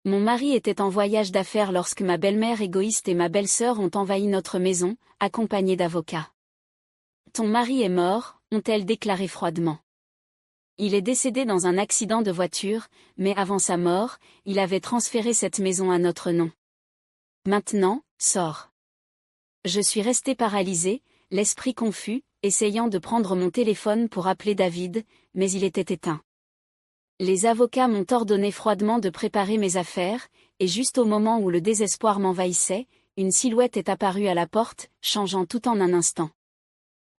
Mon mari était en voyage d'affaires lorsque ma belle-mère égoïste et ma belle-sœur ont envahi notre maison, accompagnés d'avocats. Ton mari est mort, ont-elles déclaré froidement. Il est décédé dans un accident de voiture, mais avant sa mort, il avait transféré cette maison à notre nom. Maintenant, sors. Je suis restée paralysée, l'esprit confus, essayant de prendre mon téléphone pour appeler David, mais il était éteint. Les avocats m'ont ordonné froidement de préparer mes affaires, et juste au moment où le désespoir m'envahissait, une silhouette est apparue à la porte, changeant tout en un instant.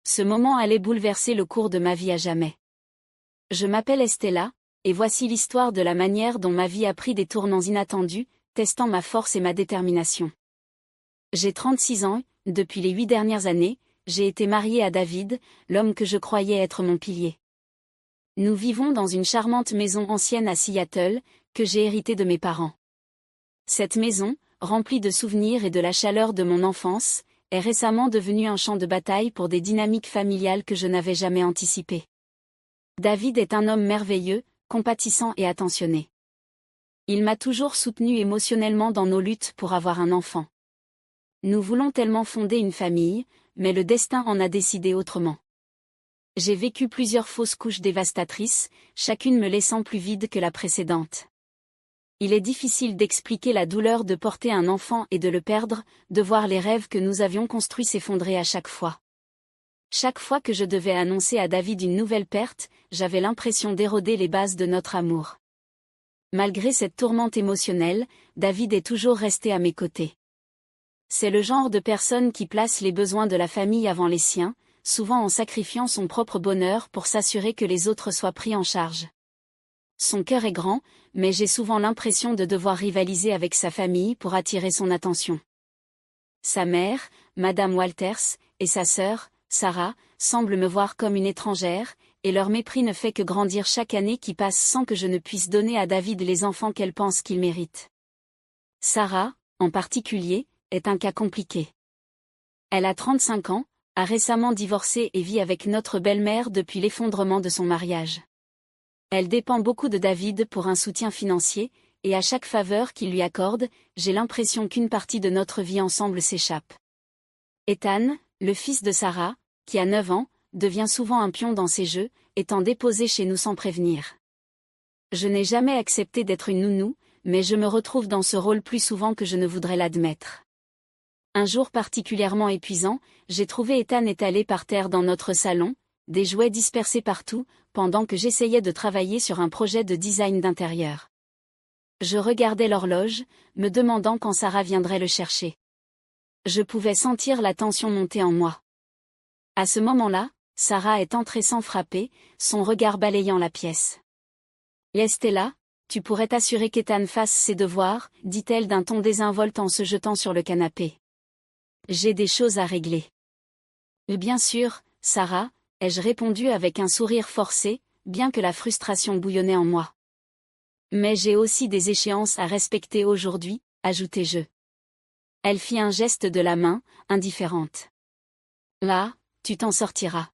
Ce moment allait bouleverser le cours de ma vie à jamais. Je m'appelle Estella, et voici l'histoire de la manière dont ma vie a pris des tournants inattendus, testant ma force et ma détermination. J'ai 36 ans, depuis les 8 dernières années, j'ai été mariée à David, l'homme que je croyais être mon pilier. Nous vivons dans une charmante maison ancienne à Seattle, que j'ai héritée de mes parents. Cette maison, remplie de souvenirs et de la chaleur de mon enfance, est récemment devenue un champ de bataille pour des dynamiques familiales que je n'avais jamais anticipées. David est un homme merveilleux, compatissant et attentionné. Il m'a toujours soutenu émotionnellement dans nos luttes pour avoir un enfant. Nous voulons tellement fonder une famille, mais le destin en a décidé autrement. J'ai vécu plusieurs fausses couches dévastatrices, chacune me laissant plus vide que la précédente. Il est difficile d'expliquer la douleur de porter un enfant et de le perdre, de voir les rêves que nous avions construits s'effondrer à chaque fois. Chaque fois que je devais annoncer à David une nouvelle perte, j'avais l'impression d'éroder les bases de notre amour. Malgré cette tourmente émotionnelle, David est toujours resté à mes côtés. C'est le genre de personne qui place les besoins de la famille avant les siens, souvent en sacrifiant son propre bonheur pour s'assurer que les autres soient pris en charge. Son cœur est grand, mais j'ai souvent l'impression de devoir rivaliser avec sa famille pour attirer son attention. Sa mère, Madame Walters, et sa sœur, Sarah, semblent me voir comme une étrangère, et leur mépris ne fait que grandir chaque année qui passe sans que je ne puisse donner à David les enfants qu'elle pense qu'il mérite. Sarah, en particulier, est un cas compliqué. Elle a 35 ans, a récemment divorcé et vit avec notre belle-mère depuis l'effondrement de son mariage. Elle dépend beaucoup de David pour un soutien financier, et à chaque faveur qu'il lui accorde, j'ai l'impression qu'une partie de notre vie ensemble s'échappe. Ethan, le fils de Sarah, qui a 9 ans, devient souvent un pion dans ses jeux, étant déposé chez nous sans prévenir. Je n'ai jamais accepté d'être une nounou, mais je me retrouve dans ce rôle plus souvent que je ne voudrais l'admettre. Un jour particulièrement épuisant, j'ai trouvé Ethan étalé par terre dans notre salon, des jouets dispersés partout, pendant que j'essayais de travailler sur un projet de design d'intérieur. Je regardais l'horloge, me demandant quand Sarah viendrait le chercher. Je pouvais sentir la tension monter en moi. À ce moment-là, Sarah est entrée sans frapper, son regard balayant la pièce. « Estella, tu pourrais t'assurer qu'Ethan fasse ses devoirs, dit-elle d'un ton désinvolte en se jetant sur le canapé. J'ai des choses à régler. Bien sûr, Sarah, ai-je répondu avec un sourire forcé, bien que la frustration bouillonnait en moi. Mais j'ai aussi des échéances à respecter aujourd'hui, ajoutai-je. Elle fit un geste de la main, indifférente. Là, tu t'en sortiras.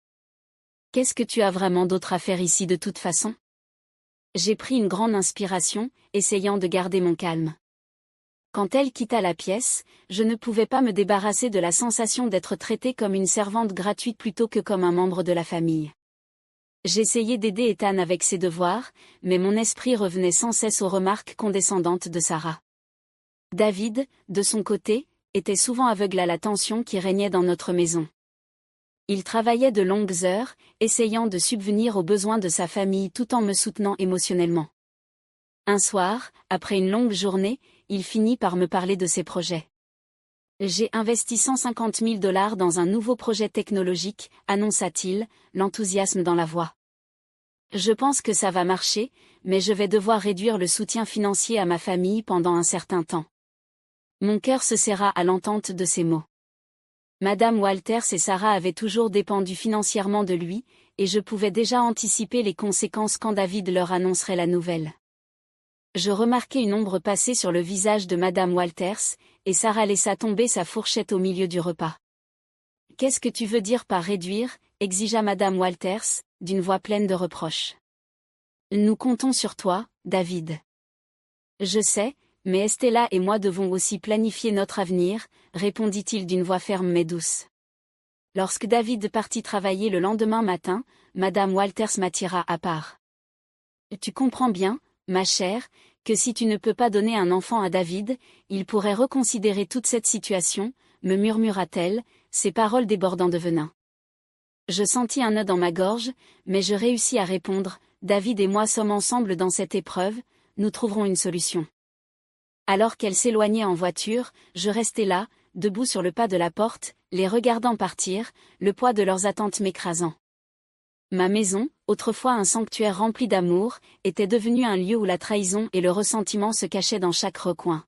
Qu'est-ce que tu as vraiment d'autre à faire ici de toute façon? J'ai pris une grande inspiration, essayant de garder mon calme. Quand elle quitta la pièce, je ne pouvais pas me débarrasser de la sensation d'être traitée comme une servante gratuite plutôt que comme un membre de la famille. J'essayais d'aider Ethan avec ses devoirs, mais mon esprit revenait sans cesse aux remarques condescendantes de Sarah. David, de son côté, était souvent aveugle à la tension qui régnait dans notre maison. Il travaillait de longues heures, essayant de subvenir aux besoins de sa famille tout en me soutenant émotionnellement. Un soir, après une longue journée, il finit par me parler de ses projets. J'ai investi 150 000 $ dans un nouveau projet technologique, annonça-t-il, l'enthousiasme dans la voix. Je pense que ça va marcher, mais je vais devoir réduire le soutien financier à ma famille pendant un certain temps. Mon cœur se serra à l'entente de ces mots. Madame Walters et Sarah avaient toujours dépendu financièrement de lui, et je pouvais déjà anticiper les conséquences quand David leur annoncerait la nouvelle. Je remarquai une ombre passer sur le visage de Madame Walters, et Sarah laissa tomber sa fourchette au milieu du repas. « Qu'est-ce que tu veux dire par réduire » exigea Madame Walters, d'une voix pleine de reproches. « Nous comptons sur toi, David. » Je sais, Mais Estella et moi devons aussi planifier notre avenir, répondit-il d'une voix ferme mais douce. Lorsque David partit travailler le lendemain matin, Madame Walters m'attira à part. Tu comprends bien, ma chère, que si tu ne peux pas donner un enfant à David, il pourrait reconsidérer toute cette situation, me murmura-t-elle, ses paroles débordant de venin. Je sentis un nœud dans ma gorge, mais je réussis à répondre, David et moi sommes ensemble dans cette épreuve, nous trouverons une solution. Alors qu'elle s'éloignait en voiture, je restais là, debout sur le pas de la porte, les regardant partir, le poids de leurs attentes m'écrasant. Ma maison, autrefois un sanctuaire rempli d'amour, était devenue un lieu où la trahison et le ressentiment se cachaient dans chaque recoin.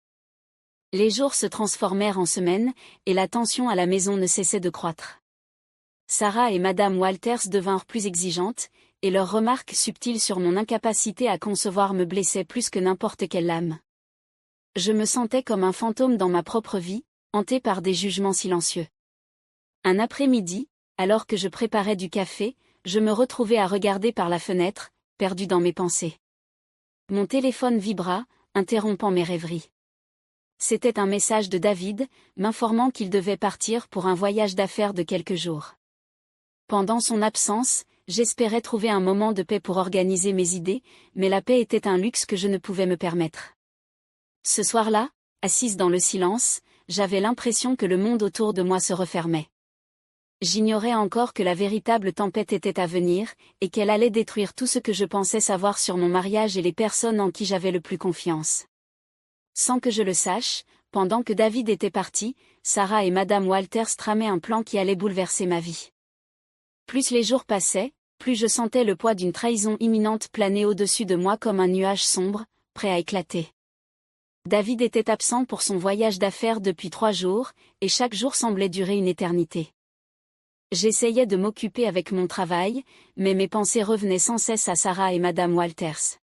Les jours se transformèrent en semaines, et la tension à la maison ne cessait de croître. Sarah et Madame Walters devinrent plus exigeantes, et leurs remarques subtiles sur mon incapacité à concevoir me blessaient plus que n'importe quelle lame. Je me sentais comme un fantôme dans ma propre vie, hanté par des jugements silencieux. Un après-midi, alors que je préparais du café, je me retrouvai à regarder par la fenêtre, perdu dans mes pensées. Mon téléphone vibra, interrompant mes rêveries. C'était un message de David, m'informant qu'il devait partir pour un voyage d'affaires de quelques jours. Pendant son absence, j'espérais trouver un moment de paix pour organiser mes idées, mais la paix était un luxe que je ne pouvais me permettre. Ce soir-là, assise dans le silence, j'avais l'impression que le monde autour de moi se refermait. J'ignorais encore que la véritable tempête était à venir, et qu'elle allait détruire tout ce que je pensais savoir sur mon mariage et les personnes en qui j'avais le plus confiance. Sans que je le sache, pendant que David était parti, Sarah et Madame Walters tramaient un plan qui allait bouleverser ma vie. Plus les jours passaient, plus je sentais le poids d'une trahison imminente planer au-dessus de moi comme un nuage sombre, prêt à éclater. David était absent pour son voyage d'affaires depuis 3 jours, et chaque jour semblait durer une éternité. J'essayais de m'occuper avec mon travail, mais mes pensées revenaient sans cesse à Sarah et Madame Walters.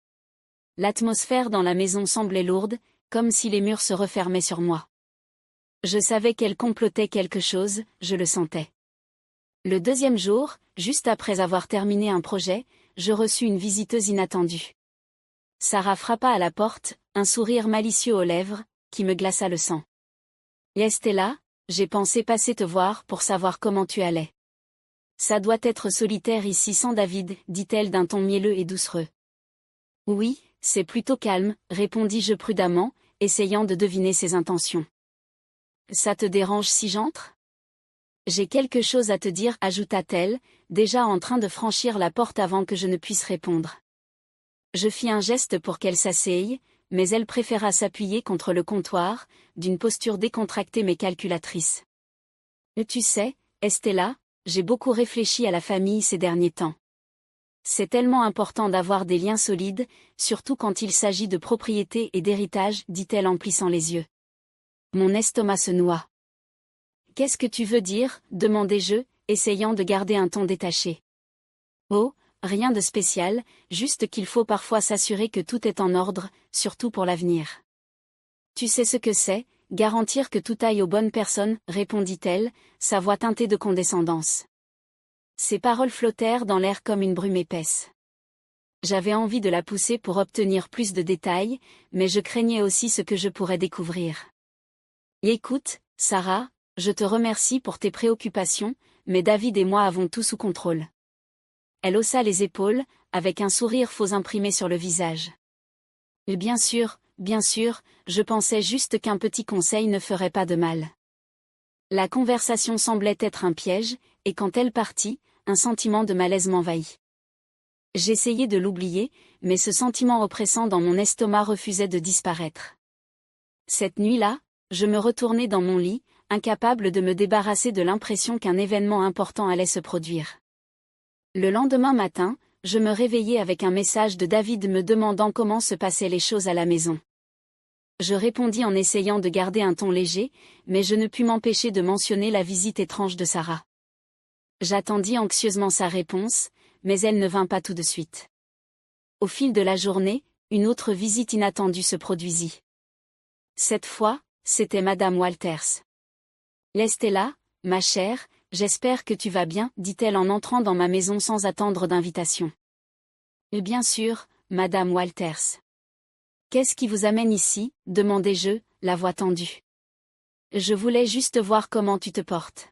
L'atmosphère dans la maison semblait lourde, comme si les murs se refermaient sur moi. Je savais qu'elle complotait quelque chose, je le sentais. Le 2e jour, juste après avoir terminé un projet, je reçus une visiteuse inattendue. Sarah frappa à la porte, un sourire malicieux aux lèvres, qui me glaça le sang. « Estella, j'ai pensé passer te voir pour savoir comment tu allais. »« Ça doit être solitaire ici sans David, » dit-elle d'un ton mielleux et doucereux. « Oui, c'est plutôt calme, » répondis-je prudemment, essayant de deviner ses intentions. « Ça te dérange si j'entre ? » « J'ai quelque chose à te dire, » ajouta-t-elle, déjà en train de franchir la porte avant que je ne puisse répondre. Je fis un geste pour qu'elle s'asseye, mais elle préféra s'appuyer contre le comptoir, d'une posture décontractée mais calculatrice. « Tu sais, Estella, j'ai beaucoup réfléchi à la famille ces derniers temps. C'est tellement important d'avoir des liens solides, surtout quand il s'agit de propriété et d'héritage, dit-elle en plissant les yeux. Mon estomac se noua. « Qu'est-ce que tu veux dire ?» demandai-je, essayant de garder un ton détaché. « Oh, rien de spécial, juste qu'il faut parfois s'assurer que tout est en ordre, surtout pour l'avenir. »« Tu sais ce que c'est, garantir que tout aille aux bonnes personnes, » répondit-elle, sa voix teintée de condescendance. Ses paroles flottèrent dans l'air comme une brume épaisse. J'avais envie de la pousser pour obtenir plus de détails, mais je craignais aussi ce que je pourrais découvrir. « Écoute, Sarah, je te remercie pour tes préoccupations, mais David et moi avons tout sous contrôle. » Elle haussa les épaules, avec un sourire faux imprimé sur le visage. « Bien sûr, je pensais juste qu'un petit conseil ne ferait pas de mal. » La conversation semblait être un piège, et quand elle partit, un sentiment de malaise m'envahit. J'essayai de l'oublier, mais ce sentiment oppressant dans mon estomac refusait de disparaître. Cette nuit-là, je me retournai dans mon lit, incapable de me débarrasser de l'impression qu'un événement important allait se produire. Le lendemain matin, je me réveillai avec un message de David me demandant comment se passaient les choses à la maison. Je répondis en essayant de garder un ton léger, mais je ne pus m'empêcher de mentionner la visite étrange de Sarah. J'attendis anxieusement sa réponse, mais elle ne vint pas tout de suite. Au fil de la journée, une autre visite inattendue se produisit. Cette fois, c'était Madame Walters. « Estella, ma chère, j'espère que tu vas bien, » dit-elle en entrant dans ma maison sans attendre d'invitation. « Bien sûr, Madame Walters. » Qu'est-ce qui vous amène ici, demandai-je, la voix tendue. Je voulais juste voir comment tu te portes.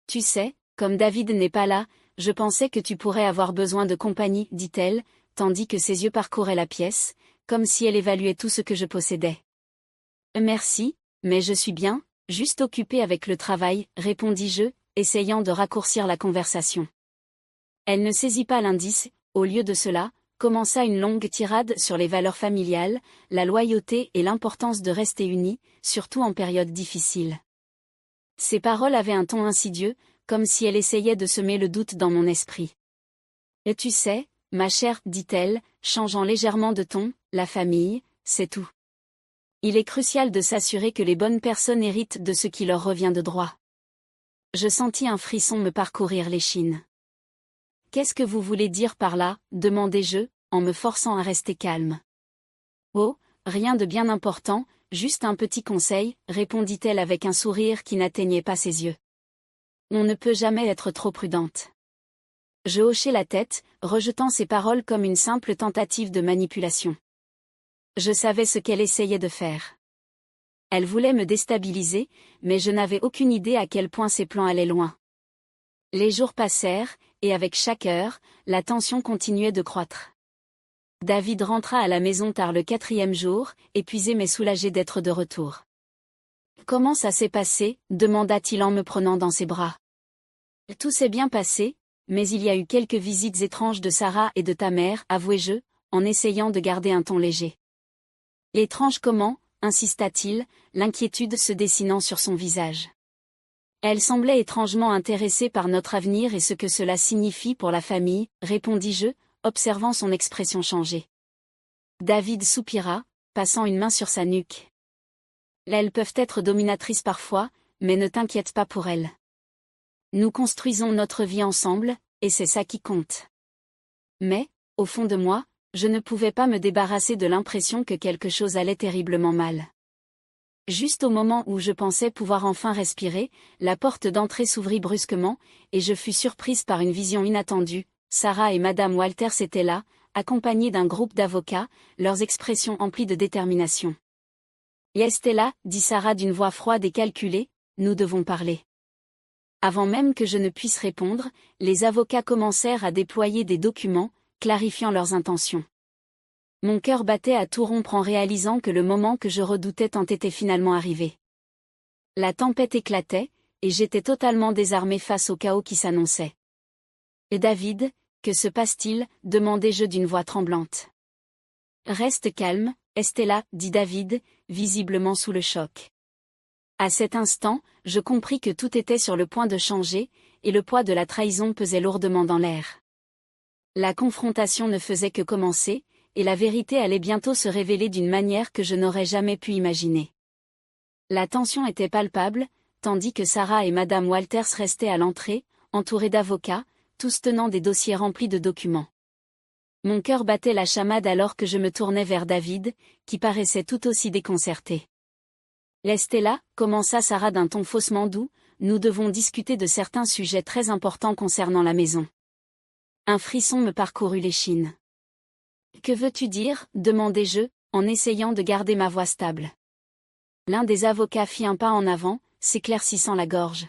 Tu sais, comme David n'est pas là, je pensais que tu pourrais avoir besoin de compagnie, dit-elle, tandis que ses yeux parcouraient la pièce, comme si elle évaluait tout ce que je possédais. Merci, mais je suis bien, juste occupée avec le travail, répondis-je, essayant de raccourcir la conversation. Elle ne saisit pas l'indice, au lieu de cela, commença une longue tirade sur les valeurs familiales, la loyauté et l'importance de rester unis, surtout en période difficile. Ses paroles avaient un ton insidieux, comme si elle essayait de semer le doute dans mon esprit. Et tu sais, ma chère, dit-elle, changeant légèrement de ton, la famille, c'est tout. Il est crucial de s'assurer que les bonnes personnes héritent de ce qui leur revient de droit. Je sentis un frisson me parcourir l'échine. Qu'est-ce que vous voulez dire par là, demandai-je, en me forçant à rester calme. Oh, rien de bien important, juste un petit conseil, répondit-elle avec un sourire qui n'atteignait pas ses yeux. On ne peut jamais être trop prudente. Je hochai la tête, rejetant ces paroles comme une simple tentative de manipulation. Je savais ce qu'elle essayait de faire. Elle voulait me déstabiliser, mais je n'avais aucune idée à quel point ses plans allaient loin. Les jours passèrent, et avec chaque heure, la tension continuait de croître. David rentra à la maison tard le 4e jour, épuisé mais soulagé d'être de retour. « Comment ça s'est passé ?» demanda-t-il en me prenant dans ses bras. « Tout s'est bien passé, mais il y a eu quelques visites étranges de Sarah et de ta mère, avouai-je, en essayant de garder un ton léger. »« Étrange comment ?» insista-t-il, l'inquiétude se dessinant sur son visage. Elle semblait étrangement intéressée par notre avenir et ce que cela signifie pour la famille, répondis-je, observant son expression changer. David soupira, passant une main sur sa nuque. Elles peuvent être dominatrices parfois, mais ne t'inquiète pas pour elles. Nous construisons notre vie ensemble, et c'est ça qui compte. Mais, au fond de moi, je ne pouvais pas me débarrasser de l'impression que quelque chose allait terriblement mal. Juste au moment où je pensais pouvoir enfin respirer, la porte d'entrée s'ouvrit brusquement, et je fus surprise par une vision inattendue. Sarah et Madame Walters étaient là, accompagnées d'un groupe d'avocats, leurs expressions emplies de détermination. « Estella, dit Sarah d'une voix froide et calculée, nous devons parler. » Avant même que je ne puisse répondre, les avocats commencèrent à déployer des documents, clarifiant leurs intentions. Mon cœur battait à tout rompre en réalisant que le moment que je redoutais en était finalement arrivé. La tempête éclatait, et j'étais totalement désarmée face au chaos qui s'annonçait. « Et David, que se passe-t-il » demandai-je d'une voix tremblante. « Reste calme, Estella, dit David, visiblement sous le choc. À cet instant, je compris que tout était sur le point de changer, et le poids de la trahison pesait lourdement dans l'air. La confrontation ne faisait que commencer, et la vérité allait bientôt se révéler d'une manière que je n'aurais jamais pu imaginer. La tension était palpable, tandis que Sarah et Madame Walters restaient à l'entrée, entourées d'avocats, tous tenant des dossiers remplis de documents. Mon cœur battait la chamade alors que je me tournais vers David, qui paraissait tout aussi déconcerté. « Estella, commença Sarah d'un ton faussement doux, nous devons discuter de certains sujets très importants concernant la maison. » Un frisson me parcourut l'échine. « Que veux-tu dire ?» demandai-je, en essayant de garder ma voix stable. L'un des avocats fit un pas en avant, s'éclaircissant la gorge.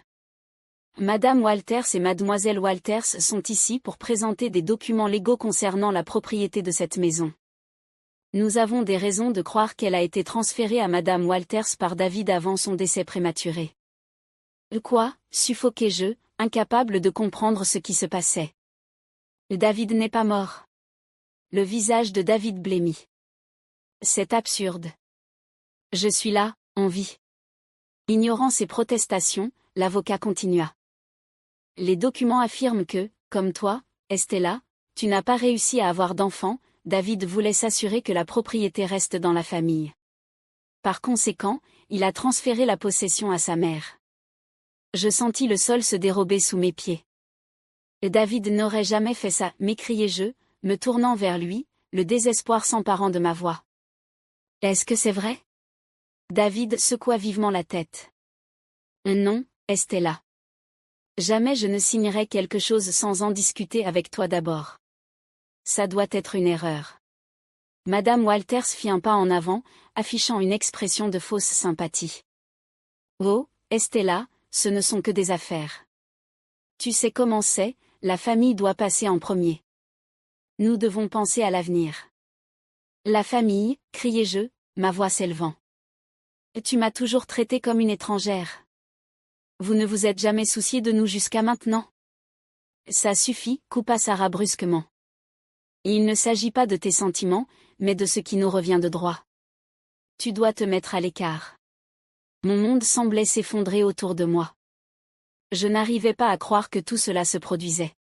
« Madame Walters et Mademoiselle Walters sont ici pour présenter des documents légaux concernant la propriété de cette maison. Nous avons des raisons de croire qu'elle a été transférée à Madame Walters par David avant son décès prématuré. » Quoi ? Suffoquai-je, incapable de comprendre ce qui se passait. David n'est pas mort. Le visage de David blêmit. C'est absurde. Je suis là, en vie. Ignorant ses protestations, l'avocat continua. Les documents affirment que, comme toi, Estella, tu n'as pas réussi à avoir d'enfant. David voulait s'assurer que la propriété reste dans la famille. Par conséquent, il a transféré la possession à sa mère. Je sentis le sol se dérober sous mes pieds. David n'aurait jamais fait ça, m'écriai-je, me tournant vers lui, le désespoir s'emparant de ma voix. Est-ce que c'est vrai ? David secoua vivement la tête. Non, Estella. Jamais je ne signerai quelque chose sans en discuter avec toi d'abord. Ça doit être une erreur. Madame Walters fit un pas en avant, affichant une expression de fausse sympathie. Oh, Estella, ce ne sont que des affaires. Tu sais comment c'est, la famille doit passer en premier. Nous devons penser à l'avenir. La famille, criai-je, ma voix s'élevant. Tu m'as toujours traité comme une étrangère. Vous ne vous êtes jamais soucié de nous jusqu'à maintenant. Ça suffit, coupa Sarah brusquement. Il ne s'agit pas de tes sentiments, mais de ce qui nous revient de droit. Tu dois te mettre à l'écart. Mon monde semblait s'effondrer autour de moi. Je n'arrivais pas à croire que tout cela se produisait.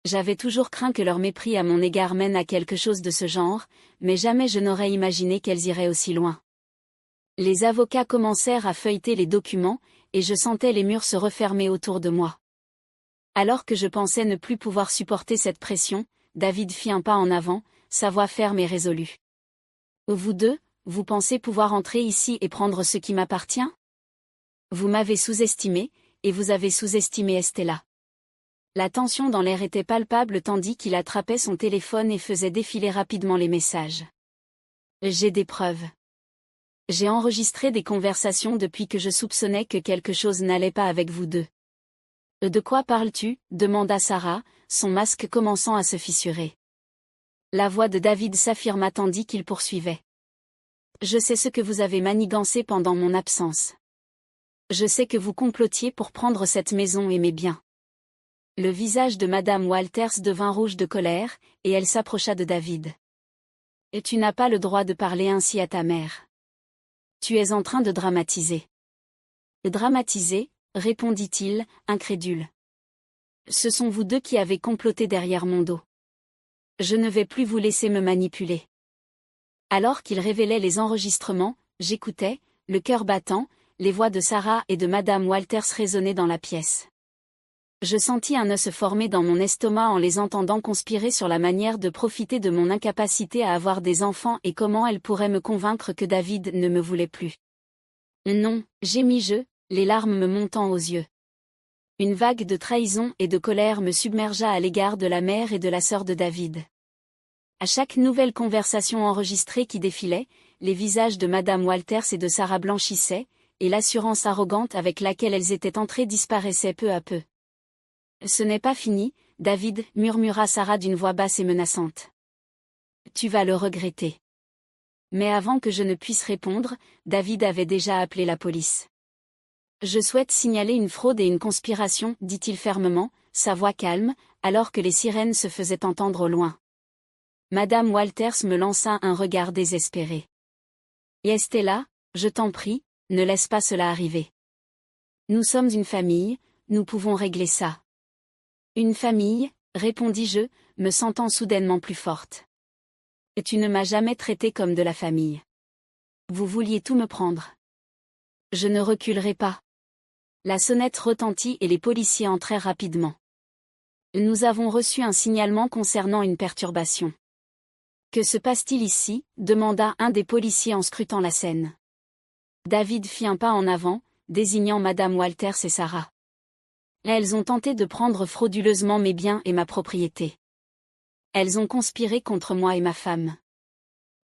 J'avais toujours craint que leur mépris à mon égard mène à quelque chose de ce genre, mais jamais je n'aurais imaginé qu'elles iraient aussi loin. Les avocats commencèrent à feuilleter les documents, et je sentais les murs se refermer autour de moi. Alors que je pensais ne plus pouvoir supporter cette pression, David fit un pas en avant, sa voix ferme et résolue. Vous deux, vous pensez pouvoir entrer ici et prendre ce qui m'appartient? Vous m'avez sous-estimé, et vous avez sous-estimé Estella. La tension dans l'air était palpable tandis qu'il attrapait son téléphone et faisait défiler rapidement les messages. J'ai des preuves. J'ai enregistré des conversations depuis que je soupçonnais que quelque chose n'allait pas avec vous deux. De quoi parles-tu? Demanda Sarah, son masque commençant à se fissurer. La voix de David s'affirma tandis qu'il poursuivait. Je sais ce que vous avez manigancé pendant mon absence. Je sais que vous complotiez pour prendre cette maison et mes biens. Le visage de Madame Walters devint rouge de colère, et elle s'approcha de David. Et tu n'as pas le droit de parler ainsi à ta mère. Tu es en train de dramatiser. Dramatiser, répondit-il, incrédule. Ce sont vous deux qui avez comploté derrière mon dos. Je ne vais plus vous laisser me manipuler. Alors qu'il révélait les enregistrements, j'écoutais, le cœur battant, les voix de Sarah et de Madame Walters résonnaient dans la pièce. Je sentis un nœud se former dans mon estomac en les entendant conspirer sur la manière de profiter de mon incapacité à avoir des enfants et comment elles pourraient me convaincre que David ne me voulait plus. Non, gémis-je, les larmes me montant aux yeux. Une vague de trahison et de colère me submergea à l'égard de la mère et de la sœur de David. À chaque nouvelle conversation enregistrée qui défilait, les visages de Madame Walters et de Sarah blanchissaient, et l'assurance arrogante avec laquelle elles étaient entrées disparaissait peu à peu. Ce n'est pas fini, David, murmura Sarah d'une voix basse et menaçante. Tu vas le regretter. Mais avant que je ne puisse répondre, David avait déjà appelé la police. Je souhaite signaler une fraude et une conspiration, dit-il fermement, sa voix calme, alors que les sirènes se faisaient entendre au loin. Madame Walters me lança un regard désespéré. Et Estella, je t'en prie, ne laisse pas cela arriver. Nous sommes une famille, nous pouvons régler ça. Une famille, répondis-je, me sentant soudainement plus forte. Et tu ne m'as jamais traité comme de la famille. Vous vouliez tout me prendre. Je ne reculerai pas. La sonnette retentit et les policiers entrèrent rapidement. Nous avons reçu un signalement concernant une perturbation. Que se passe-t-il ici? Demanda un des policiers en scrutant la scène. David fit un pas en avant, désignant Madame Walters et Sarah. Elles ont tenté de prendre frauduleusement mes biens et ma propriété. Elles ont conspiré contre moi et ma femme.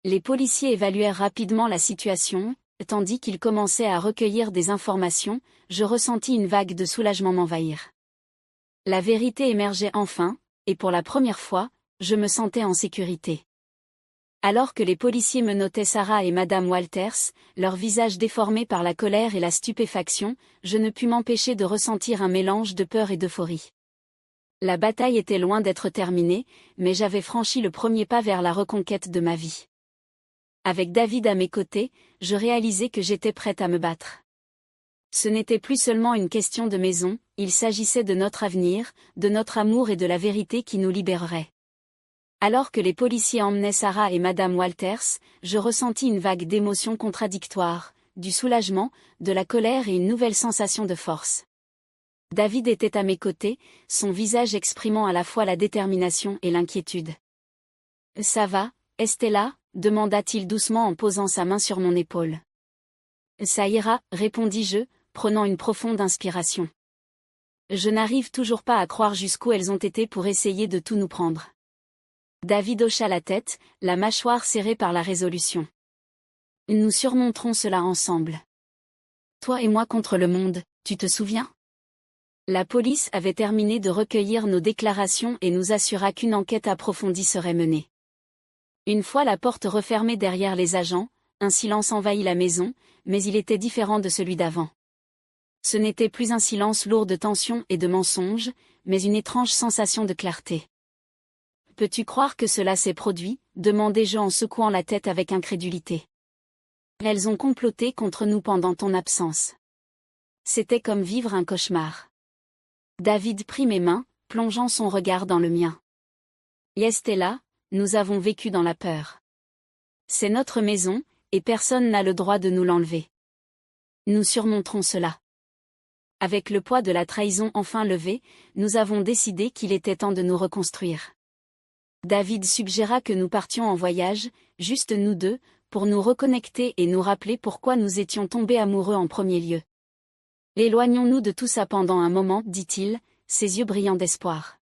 Les policiers évaluèrent rapidement la situation. Tandis qu'ils commençaient à recueillir des informations, je ressentis une vague de soulagement m'envahir. La vérité émergeait enfin, et pour la première fois, je me sentais en sécurité. Alors que les policiers me notaient Sarah et Madame Walters, leurs visages déformés par la colère et la stupéfaction, je ne pus m'empêcher de ressentir un mélange de peur et d'euphorie. La bataille était loin d'être terminée, mais j'avais franchi le premier pas vers la reconquête de ma vie. Avec David à mes côtés, je réalisais que j'étais prête à me battre. Ce n'était plus seulement une question de maison, il s'agissait de notre avenir, de notre amour et de la vérité qui nous libérerait. Alors que les policiers emmenaient Sarah et Madame Walters, je ressentis une vague d'émotions contradictoires, du soulagement, de la colère et une nouvelle sensation de force. David était à mes côtés, son visage exprimant à la fois la détermination et l'inquiétude. « Ça va, Estella ?» demanda-t-il doucement en posant sa main sur mon épaule. « Ça ira, répondis-je, prenant une profonde inspiration. Je n'arrive toujours pas à croire jusqu'où elles ont été pour essayer de tout nous prendre. David hocha la tête, la mâchoire serrée par la résolution. Nous surmonterons cela ensemble. Toi et moi contre le monde, tu te souviens? La police avait terminé de recueillir nos déclarations et nous assura qu'une enquête approfondie serait menée. Une fois la porte refermée derrière les agents, un silence envahit la maison, mais il était différent de celui d'avant. Ce n'était plus un silence lourd de tension et de mensonges, mais une étrange sensation de clarté. « Peux-tu croire que cela s'est produit ?» demandai-je en secouant la tête avec incrédulité. « Elles ont comploté contre nous pendant ton absence. » C'était comme vivre un cauchemar. David prit mes mains, plongeant son regard dans le mien. « Estella, nous avons vécu dans la peur. C'est notre maison, et personne n'a le droit de nous l'enlever. Nous surmonterons cela. » Avec le poids de la trahison enfin levé, nous avons décidé qu'il était temps de nous reconstruire. David suggéra que nous partions en voyage, juste nous deux, pour nous reconnecter et nous rappeler pourquoi nous étions tombés amoureux en premier lieu. Éloignons-nous de tout ça pendant un moment, dit-il, ses yeux brillants d'espoir.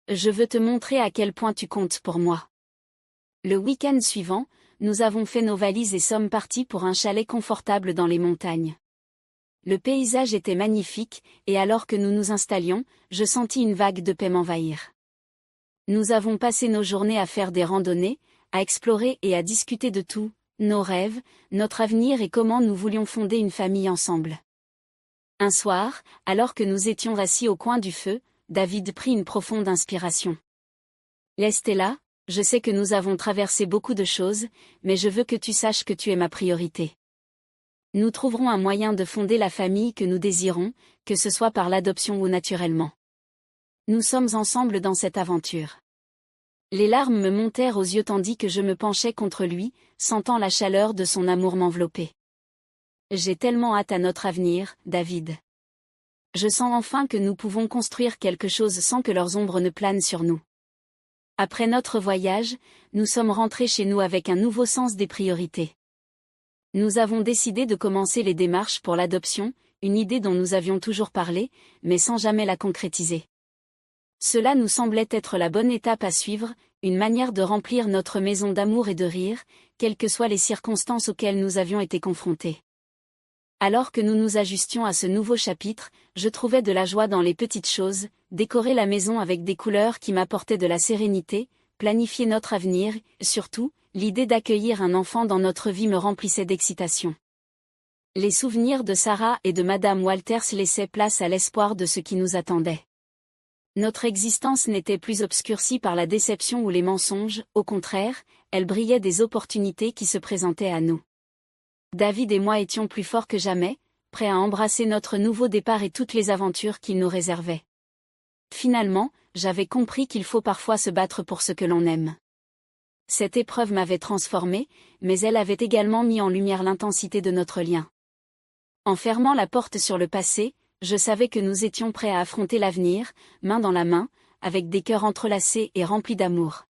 Je veux te montrer à quel point tu comptes pour moi. Le week-end suivant, nous avons fait nos valises et sommes partis pour un chalet confortable dans les montagnes. Le paysage était magnifique, et alors que nous nous installions, je sentis une vague de paix m'envahir. Nous avons passé nos journées à faire des randonnées, à explorer et à discuter de tout, nos rêves, notre avenir et comment nous voulions fonder une famille ensemble. Un soir, alors que nous étions assis au coin du feu, David prit une profonde inspiration. « Estella, je sais que nous avons traversé beaucoup de choses, mais je veux que tu saches que tu es ma priorité. Nous trouverons un moyen de fonder la famille que nous désirons, que ce soit par l'adoption ou naturellement. Nous sommes ensemble dans cette aventure. » Les larmes me montèrent aux yeux tandis que je me penchais contre lui, sentant la chaleur de son amour m'envelopper. J'ai tellement hâte à notre avenir, David. Je sens enfin que nous pouvons construire quelque chose sans que leurs ombres ne planent sur nous. Après notre voyage, nous sommes rentrés chez nous avec un nouveau sens des priorités. Nous avons décidé de commencer les démarches pour l'adoption, une idée dont nous avions toujours parlé, mais sans jamais la concrétiser. Cela nous semblait être la bonne étape à suivre, une manière de remplir notre maison d'amour et de rire, quelles que soient les circonstances auxquelles nous avions été confrontés. Alors que nous nous ajustions à ce nouveau chapitre, je trouvais de la joie dans les petites choses, décorer la maison avec des couleurs qui m'apportaient de la sérénité, planifier notre avenir, surtout, l'idée d'accueillir un enfant dans notre vie me remplissait d'excitation. Les souvenirs de Sarah et de Madame Walters laissaient place à l'espoir de ce qui nous attendait. Notre existence n'était plus obscurcie par la déception ou les mensonges, au contraire, elle brillait des opportunités qui se présentaient à nous. David et moi étions plus forts que jamais, prêts à embrasser notre nouveau départ et toutes les aventures qu'il nous réservait. Finalement, j'avais compris qu'il faut parfois se battre pour ce que l'on aime. Cette épreuve m'avait transformée, mais elle avait également mis en lumière l'intensité de notre lien. En fermant la porte sur le passé, je savais que nous étions prêts à affronter l'avenir, main dans la main, avec des cœurs entrelacés et remplis d'amour.